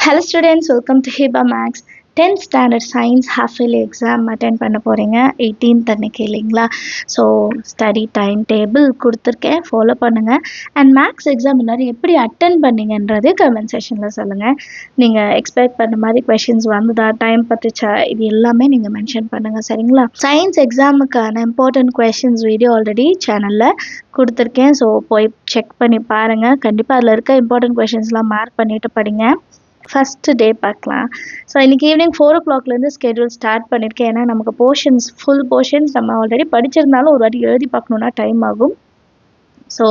Hello students, welcome to Hiba Max. 10th standard science half yearly exam attend பண்ண போறீங்க 18th அன்னைக்கு இல்லைங்களா. So study time table கொடுத்துருக்கேன், follow பண்ணுங்க. And maths exam எல்லாரும் எப்படி அட்டன் பண்ணீங்கன்றது கமெண்ட் செஷனில் சொல்லுங்கள். நீங்கள் எக்ஸ்பெக்ட் பண்ண மாதிரி கொஷின்ஸ் வந்ததா, டைம் பத்துச்சா, இது எல்லாமே நீங்கள் மென்ஷன் பண்ணுங்கள், சரிங்களா. சயின்ஸ் எக்ஸாமுக்கான இம்பார்ட்டன்ட் கொஷின்ஸ் வீடியோ ஆல்ரெடி சேனலில் கொடுத்துருக்கேன். ஸோ போய் செக் பண்ணி பாருங்கள். கண்டிப்பாக அதில் இருக்க இம்பார்ட்டன்ட் கொஷின்ஸ்லாம் மார்க் பண்ணிவிட்டு படிங்க. ஃபஸ்ட்டு டே பார்க்கலாம். ஸோ இன்றைக்கி ஈவினிங் 4 o'clockலேருந்து ஸ்கெடியூல் ஸ்டார்ட் பண்ணியிருக்கேன். ஏன்னா நமக்கு ஃபுல் போர்ஷன்ஸ் நம்ம ஆல்ரெடி படிச்சிருந்தாலும் ஒரு வாட்டி எழுதி பார்க்கணுன்னா டைம் ஆகும். ஸோ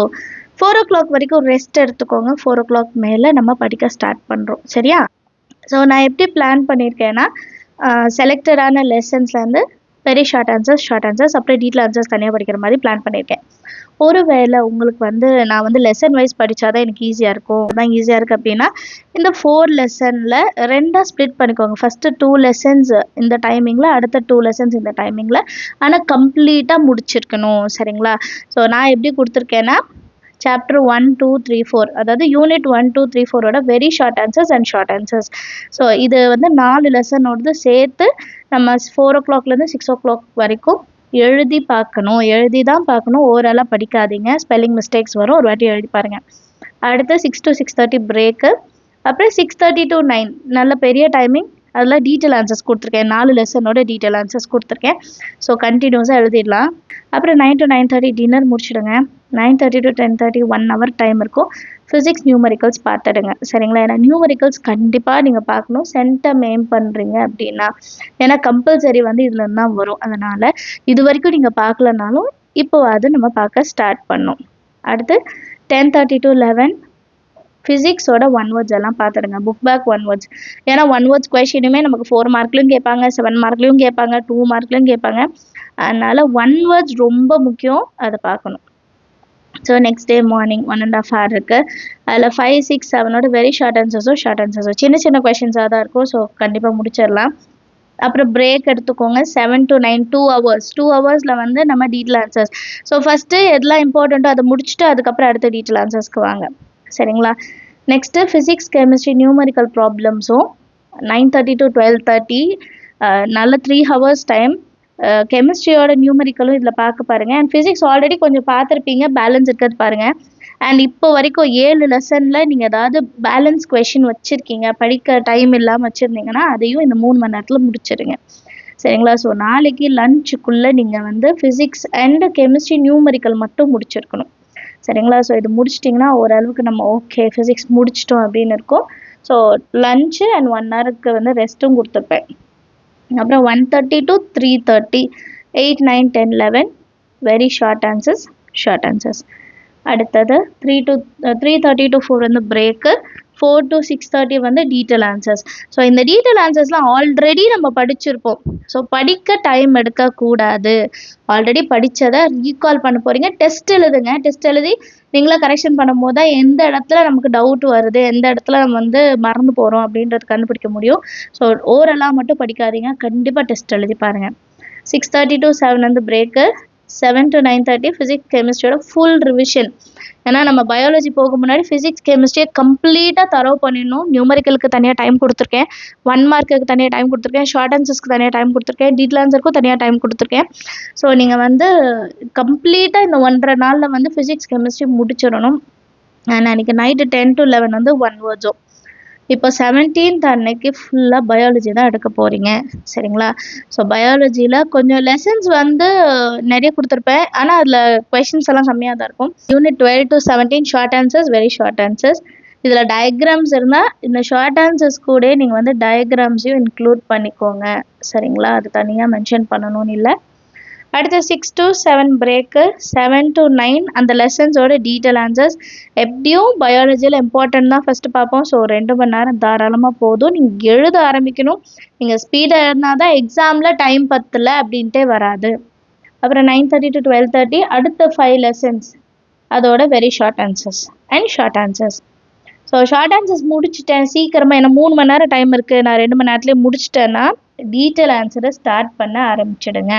4 o'clock வரைக்கும் ரெஸ்ட் எடுத்துக்கோங்க. 4 o'clock மேலே நம்ம படிக்க ஸ்டார்ட் பண்ணுறோம், சரியா. ஸோ நான் எப்படி பிளான் பண்ணியிருக்கேன்னா, செலக்டடான லெசன்ஸ்லேருந்து வெரி ஷார்ட் ஆன்சர்ஸ் அப்புறம் டீட்டெயில் ஆன்சர்ஸ் தனியாக படிக்கிற மாதிரி பிளான் பண்ணியிருக்கேன். ஒருவேளை உங்களுக்கு நான் லெசன் வைஸ் படித்தாதான் எனக்கு ஈஸியாக இருக்கும், அதான் ஈஸியாக இருக்குது அப்படின்னா இந்த 4 லெசனில் 2ஆக ஸ்ப்ளிட் பண்ணிக்கோங்க. ஃபஸ்ட்டு 2 லெசன்ஸ் இந்த டைமிங்கில், அடுத்த 2 லெசன்ஸ் இந்த டைமிங்கில், ஆனால் கம்ப்ளீட்டாக முடிச்சிருக்கணும், சரிங்களா. ஸோ நான் எப்படி கொடுத்துருக்கேன்னா, சாப்டர் 1, 2, 3, 4 அதாவது யூனிட் 1, 2, 3, 4ஓட very short answers and short answers. So இது 4 லெசனோடது சேர்த்து நம்ம 4 o'clockலேருந்து 6 o'clock வரைக்கும் எழுதி தான் பார்க்கணும். ஓரளவு படிக்காதீங்க, ஸ்பெல்லிங் மிஸ்டேக்ஸ் வரும், ஒரு வாட்டி எழுதி பாருங்கள். அடுத்து 6 to 6:30 பிரேக்கு, அப்புறம் 6:30 to 9 நல்ல பெரிய டைமிங். அதில் டீட்டெயில் ஆன்சர்ஸ் கொடுத்துருக்கேன், 4 லெசனோட டீட்டெயில் ஆன்சர்ஸ் கொடுத்துருக்கேன். ஸோ கண்டினியூஸாக எழுதிடலாம். அப்புறம் 9 to 9:30 டின்னர் முடிச்சிடுங்க. 9:30 to 10:30 1 hour டைம் இருக்கும். ஃபிசிக்ஸ் நியூமரிக்கல்ஸ் பார்த்துடுங்க, சரிங்களா. ஏன்னா நியூமரிக்கல்ஸ் கண்டிப்பாக நீங்கள் பார்க்கணும், சென்டம் எய்ம் பண்ணுறீங்க அப்படின்னா. ஏன்னா கம்பல்சரி இதில் தான் வரும். அதனால் இது வரைக்கும் நீங்கள் பார்க்கலனாலும் இப்போவாது நம்ம பார்க்க ஸ்டார்ட் பண்ணோம். அடுத்து 10:30 to 11 ஃபிசிக்ஸோட 1 words எல்லாம் பார்த்துடுங்க, புக் பேக் 1 words. ஏன்னா 1 words கொஷினுமே நமக்கு 4 மார்க்லையும் கேட்பாங்க, 7 மார்க்லையும் கேட்பாங்க, 2 மார்க்லையும் கேட்பாங்க. அதனால் 1 words ரொம்ப முக்கியம், அதை பார்க்கணும். So next day morning 1.5 hour இருக்குது. அதில் 5, 6, 7ஓட வெரி ஷார்ட் ஆன்சர்ஸோ சின்ன கொஷின்ஸாக தான் இருக்கும். ஸோ கண்டிப்பாக முடிச்சிடலாம். அப்புறம் பிரேக் எடுத்துக்கோங்க. 7 to 9 2 hours. 2 ஹவர்ஸில் நம்ம டீட்டெயில் ஆன்சர்ஸ். ஸோ ஃபஸ்ட்டு எதெல்லாம் இம்பார்ட்டண்ட்டோ அதை முடிச்சுட்டு அதுக்கப்புறம் அடுத்த டீட்டெயில் ஆன்சர்ஸ்க்கு வாங்க, சரிங்களா. நெக்ஸ்ட்டு ஃபிசிக்ஸ், கெமிஸ்ட்ரி, நியூமரிக்கல் ப்ராப்ளம்ஸும் 9:30 to 12:30 நல்ல 3 hours டைம். கெமிஸ்ட்ரியோட நியூமரிக்கலும் இதில் பார்க்க பாருங்கள். அண்ட் ஃபிசிக்ஸ் ஆல்ரெடி கொஞ்சம் பார்த்துருப்பீங்க, பேலன்ஸ் இருக்கிறது பாருங்கள். அண்ட் இப்போ வரைக்கும் 7 லெசனில் நீங்கள் ஏதாவது பேலன்ஸ் கொஷின் வச்சுருக்கீங்க, படிக்க டைம் இல்லாமல் வச்சுருந்தீங்கன்னா அதையும் இந்த 3 மணி நேரத்தில் முடிச்சிடுங்க, சரிங்களா. ஸோ நாளைக்கு லஞ்சுக்குள்ளே நீங்கள் ஃபிசிக்ஸ் அண்ட் கெமிஸ்ட்ரி நியூமரிக்கல் மட்டும் முடிச்சிருக்கணும், சரிங்களா. ஸோ இது முடிச்சிட்டிங்கன்னா ஓரளவுக்கு நம்ம ஓகே ஃபிசிக்ஸ் முடிச்சிட்டோம் அப்படின்னு இருக்கும். ஸோ லஞ்சு அண்ட் 1 hourக்கு ரெஸ்ட்டும் கொடுத்துருப்பேன். அப்புறம் 1:30 to 3:30 8, 9, 10, 11 வெரி ஷார்ட் ஆன்சர்ஸ். அடுத்தது 3:30 to 4 break. 4 to 6:30 detail answers. So இந்த டீட்டெயில் ஆன்சர்ஸ்லாம் ஆல்ரெடி நம்ம படிச்சிருப்போம். ஸோ படிக்க டைம் எடுக்கக்கூடாது. ஆல்ரெடி படித்ததை ரீகால் பண்ண போகிறீங்க. டெஸ்ட் எழுதுங்க. டெஸ்ட் எழுதி நீங்களே கரெக்ஷன் பண்ணும் போது தான் எந்த இடத்துல நமக்கு டவுட் வருது, எந்த இடத்துல நம்ம மறந்து போகிறோம் அப்படின்றது கண்டுபிடிக்க முடியும். ஸோ ஓரலாக மட்டும் படிக்காதீங்க, கண்டிப்பாக டெஸ்ட் எழுதி பாருங்கள். 6:30 to 7 பிரேக்கு. 7 to 9:30 ஃபிசிக்ஸ் கெமிஸ்ட்ரியோட ஃபுல் ரிவிஷன். ஏன்னா நம்ம பயாலஜி போக முன்னாடி ஃபிசிக்ஸ் கெமிஸ்ட்ரியை கம்ப்ளீட்டாக தரவு பண்ணிடணும். நியூமரிக்கலுக்கு தனியாக டைம் கொடுத்துருக்கேன், 1 மார்க்குக்கு தனியாக டைம் கொடுத்துருக்கேன், ஷார்ட் ஆன்சர்ஸ்க்கு தனியாக டைம் கொடுத்துருக்கேன், டீட்டெயில் ஆன்சருக்கும் தனியாக டைம் கொடுத்துருக்கேன். ஸோ நீங்கள் கம்ப்ளீட்டாக இந்த 1.5 நாளில் ஃபிசிக்ஸ் கெமிஸ்ட்ரி முடிச்சிடணும். அண்ட் அன்றைக்கி நைட்டு 10 to 11 1 words. இப்போ 17th அன்னைக்கு ஃபுல்லாக பயாலஜி தான் எடுக்க போகிறீங்க, சரிங்களா. ஸோ பயாலஜியில் கொஞ்சம் லெசன்ஸ் நிறைய கொடுத்துருப்பேன், ஆனால் அதில் கொஷின்ஸ் எல்லாம் கம்மியாக தான் இருக்கும். Unit 12 to 17 short answers, very short answers. இதில் டயக்ராம்ஸ் இருந்தால் இந்த ஷார்ட் ஆன்சர்ஸ் கூட நீங்கள் டயக்ராம்ஸையும் இன்க்ளூட் பண்ணிக்கோங்க, சரிங்களா. அது தனியாக மென்ஷன் பண்ணணும்னு இல்லை. அடுத்து 6 to 7 பிரேக்கு. 7 to 9 அந்த லெசன்ஸோட டீட்டெயில் ஆன்சர்ஸ். எப்படியும் பயாலஜியில் இம்பார்ட்டன்ட் தான் ஃபஸ்ட்டு பார்ப்போம். ஸோ 2 மணி நேரம் தாராளமாக போதும். நீங்கள் எழுத ஆரம்பிக்கணும். நீங்கள் ஸ்பீடாக எழுதினால் தான் எக்ஸாமில் டைம் பத்தலை அப்படின்ட்டே வராது. அப்புறம் 9:30 to 12:30 அடுத்த 5 லெசன்ஸ், அதோட very short answers. So short answers முடிச்சுட்டேன் சீக்கிரமாக, ஏன்னா 3 மணி நேரம் டைம் இருக்குது, நான் 2 மணி நேரத்துலேயே முடிச்சிட்டேன்னா டீட்டெயில் ஆன்சரை ஸ்டார்ட் பண்ண ஆரம்பிச்சிடுங்க,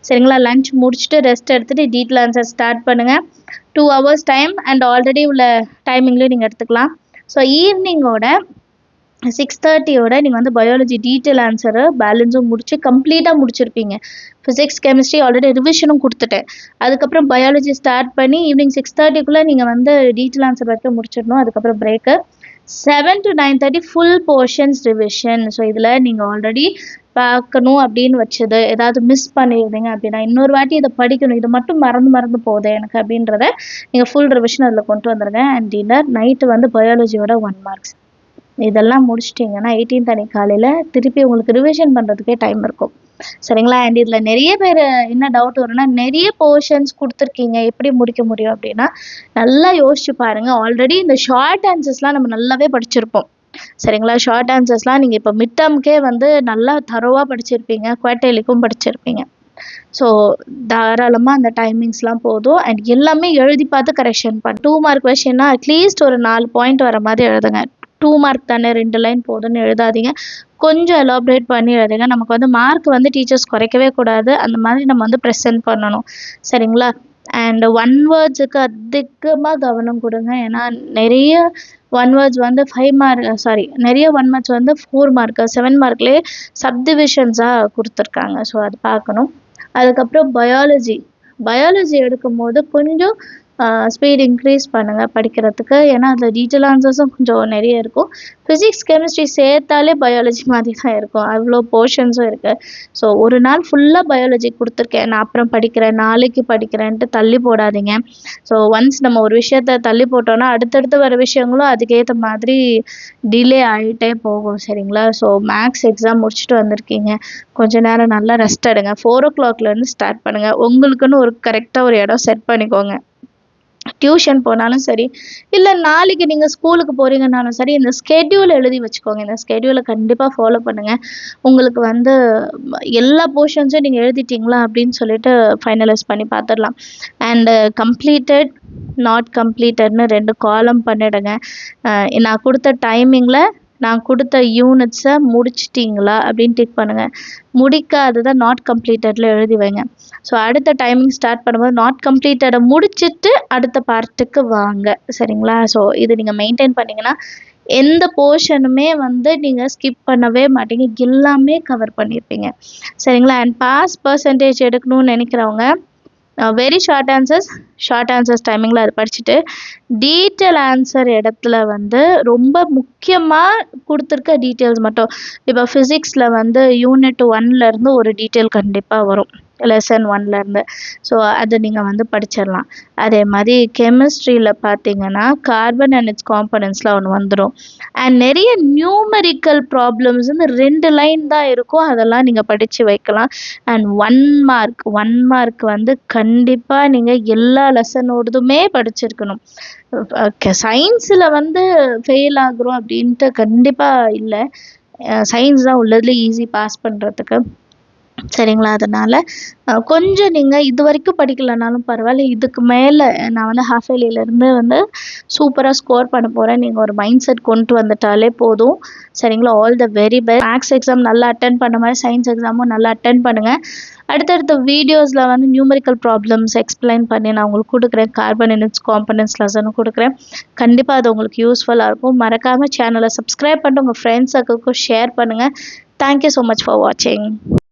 சரிங்களா. லஞ்ச் முடிச்சுட்டு ரெஸ்ட் எடுத்துகிட்டு டீட்டெயில் ஆன்சர் ஸ்டார்ட் பண்ணுங்கள். 2 hours டைம் அண்ட் ஆல்ரெடி உள்ள டைமிங்லேயும் நீங்கள் எடுத்துக்கலாம். ஸோ ஈவினிங்கோட 6:30யோட நீங்கள் வந்து பயாலஜி டீட்டெயில் ஆன்சரை பேலன்ஸும் முடிச்சு கம்ப்ளீட்டாக முடிச்சிருப்பீங்க. ஃபிசிக்ஸ் கெமிஸ்ட்ரி ஆல்ரெடி ரிவிஷனும் கொடுத்துட்டேன். அதுக்கப்புறம் பயாலஜி ஸ்டார்ட் பண்ணி ஈவினிங் 6:30க்குள்ளே நீங்கள் வந்து டீட்டெயில் ஆன்சர் வரைக்கும் முடிச்சிடணும். அதுக்கப்புறம் break 7 to 9:30 full portions revision. So இதில் நீங்கள் ஆல்ரெடி பார்க்கணும் அப்படின்னு வச்சது ஏதாவது மிஸ் பண்ணியிருந்தீங்க அப்படின்னா இன்னொரு வாட்டி இதை படிக்கணும், இது மட்டும் மறந்து போகுது எனக்கு அப்படின்றத நீங்கள் ஃபுல் ரிவிஷன் அதில் கொண்டு வந்துடுங்க. அண்ட் டின்னர் நைட்டு வந்து பயாலஜியோட 1 marks. இதெல்லாம் முடிச்சிட்டிங்கன்னா 18th அன்னைக்கு காலையில் திருப்பி உங்களுக்கு ரிவிஷன் பண்ணுறதுக்கே டைம் இருக்கும். சரிங்களா? அண்ட் இதில் நிறைய பேர் என்ன டவுட் வரும்னா, நிறைய போர்ஷன்ஸ் கொடுத்துருக்கீங்க எப்படி முடிக்க முடியும் அப்படின்னா, நல்லா யோசிச்சு பாருங்கள். ஆல்ரெடி இந்த ஷார்ட் ஆன்சர்ஸ்லாம் நம்ம நல்லாவே படிச்சிருப்போம். சரிங்களா? ஷார்ட் ஆன்சர்ஸ்லாம் நீங்கள் இப்போ மிட் டேர்ம்க்கே வந்து நல்லா தரோவாக படிச்சிருப்பீங்க, குவார்ட்டர்லிக்கும் படிச்சிருப்பீங்க. ஸோ தாராளமாக அந்த டைமிங்ஸ்லாம் போதும். அண்ட் எல்லாமே எழுதி பார்த்து கரெக்ஷன் பண்ண 2 mark கொஷின்னா அட்லீஸ்ட் ஒரு 4 பாயிண்ட் வர மாதிரி எழுதுங்க. 2 mark தானே 2 லைன் போதுன்னு எழுதாதீங்க, கொஞ்சம் எலாபரேட் பண்ணி எழுதுங்க. நமக்கு வந்து மார்க் வந்து டீச்சர்ஸ் குறைக்கவே கூடாது, அந்த மாதிரி நம்ம வந்து ப்ரெசென்ட் பண்ணணும். சரிங்களா? அண்ட் 1 wordsக்கு அதிகமாக கவனம் கொடுங்க. ஏன்னா நிறைய 1 words வந்து 5 mark நிறைய 1 words வந்து 4 mark 7 markலேயே சப்டிவிஷன்ஸாக கொடுத்துருக்காங்க. ஸோ அது பார்க்கணும். அதுக்கப்புறம் பயாலஜி எடுக்கும்போது கொஞ்சம் ஸ்பீட் இன்க்ரீஸ் பண்ணுங்கள் படிக்கிறதுக்கு. ஏன்னா அதில் டீட்டெயில் ஆன்சர்ஸும் கொஞ்சம் நிறைய இருக்கும். ஃபிசிக்ஸ் கெமிஸ்ட்ரி சேர்த்தாலே பயாலஜி மாதிரி தான் இருக்கும், அவ்வளோ போர்ஷன்ஸும் இருக்குது. ஸோ ஒரு நாள் ஃபுல்லாக பயாலஜி கொடுத்துருக்கேன், நான் அப்புறம் படிக்கிறேன், நாளைக்கு படிக்கிறேன்ட்டு தள்ளி போடாதீங்க. ஸோ ஒன்ஸ் நம்ம ஒரு விஷயத்த தள்ளி போட்டோன்னா அடுத்தடுத்து வர விஷயங்களும் அதுக்கேற்ற மாதிரி டிலே ஆகிட்டே போகும். சரிங்களா? ஸோ மேக்ஸ் எக்ஸாம் முடிச்சுட்டு வந்திருக்கீங்க, கொஞ்ச நேரம் நல்லா ரெஸ்ட் எடுங்க. 4 o'clockலேருந்து ஸ்டார்ட் பண்ணுங்கள். உங்களுக்குன்னு ஒரு கரெக்டாக ஒரு இடம் செட் பண்ணிக்கோங்க. டியூஷன் போனாலும் சரி, இல்லை நாளைக்கு நீங்கள் ஸ்கூலுக்கு போகிறீங்கன்னாலும் சரி, இந்த ஸ்கெட்யூல் எழுதி வச்சுக்கோங்க. இந்த ஸ்கெட்யூலை கண்டிப்பாக ஃபாலோ பண்ணுங்கள். உங்களுக்கு வந்து எல்லா போர்ஷன்ஸும் நீங்கள் எழுதிட்டிங்களா அப்படின்னு சொல்லிட்டு ஃபைனலைஸ் பண்ணி பார்த்துடலாம். அண்டு கம்ப்ளீட்டட், நாட் கம்ப்ளீட்டட்னு 2 காலம் பண்ணிவிடுங்க. நான் கொடுத்த டைமிங்கில் நான் கொடுத்த யூனிட்ஸை முடிச்சிட்டிங்களா அப்படின்னு டிக் பண்ணுங்கள். முடிக்காததை நாட் கம்ப்ளீட்டடில் எழுதி வைங்க. ஸோ அடுத்த டைமிங் ஸ்டார்ட் பண்ணும்போது நாட் கம்ப்ளீட்டடை முடிச்சுட்டு அடுத்த பார்ட்டுக்கு வாங்க. சரிங்களா? ஸோ இது நீங்கள் மெயின்டைன் பண்ணிங்கன்னா எந்த போர்ஷனுமே வந்து நீங்கள் ஸ்கிப் பண்ணவே மாட்டீங்க, எல்லாமே கவர் பண்ணியிருப்பீங்க. சரிங்களா? அண்ட் பாஸ் பர்சன்டேஜ் எடுக்கணும்னு நினைக்கிறவங்க வெரி ஷார்ட் ஆன்சர்ஸ் டைமிங்கில் அதை படிச்சுட்டு டீட்டெயில் ஆன்சர் இடத்துல வந்து ரொம்ப முக்கியமாக கொடுத்துருக்க டீட்டெயில்ஸ் மட்டும், இப்போ ஃபிசிக்ஸில் வந்து யூனிட் 1லேருந்து ஒரு டீட்டெயில் கண்டிப்பாக வரும், லெசன் 1லேருந்து. ஸோ அது நீங்கள் வந்து படிச்சிடலாம். அதே மாதிரி கெமிஸ்ட்ரியில் பார்த்தீங்கன்னா கார்பன் அண்ட் இட்ஸ் காம்பனன்ட்ஸ்லாம் ஒன்று வந்துடும். அண்ட் நிறைய நியூமெரிக்கல் ப்ராப்ளம்ஸ் வந்து 2 லைன் தான் இருக்கும், அதெல்லாம் நீங்கள் படித்து வைக்கலாம். அண்ட் 1 mark வந்து கண்டிப்பாக நீங்கள் எல்லா லெசனோடதுமே படிச்சிருக்கணும். சயின்ஸில் வந்து ஃபெயில் ஆகுறோம் அப்படின்ட்டு கண்டிப்பாக இல்லை, சயின்ஸ் தான் உள்ளதுல ஈஸி பாஸ் பண்ணுறதுக்கு. சரிங்களா? அதனால் கொஞ்சம் நீங்கள் இது வரைக்கும் படிக்கலைனாலும் பரவாயில்ல, இதுக்கு மேலே நான் வந்து ஹாஃப் இயர்லியிலேருந்து வந்து சூப்பராக ஸ்கோர் பண்ண போகிறேன், நீங்கள் ஒரு மைண்ட் செட் கொண்டு வந்துட்டாலே போதும். சரிங்களா? All the very best. Maths exam நல்லா அட்டென்ட் பண்ண மாதிரி சயின்ஸ் எக்ஸாமும் நல்லா அட்டென்ட் பண்ணுங்கள். அடுத்தடுத்த வீடியோஸில் வந்து நியூமெரிக்கல் ப்ராப்ளம்ஸ் எக்ஸ்பிளைன் பண்ணி நான் உங்களுக்கு கொடுக்குறேன். கார்பன் அண்ட் இட்ஸ் காம்பனன்ட்ஸ் லெசனும் கொடுக்குறேன். கண்டிப்பாக அது உங்களுக்கு யூஸ்ஃபுல்லாக இருக்கும். மறக்காமல் சேனலை சப்ஸ்கிரைப் பண்ணிட்டு உங்கள் ஃப்ரெண்ட்ஸ் சர்க்கிள்க்கும் ஷேர் பண்ணுங்கள். தேங்க்யூ ஸோ மச் ஃபார் வாட்சிங்.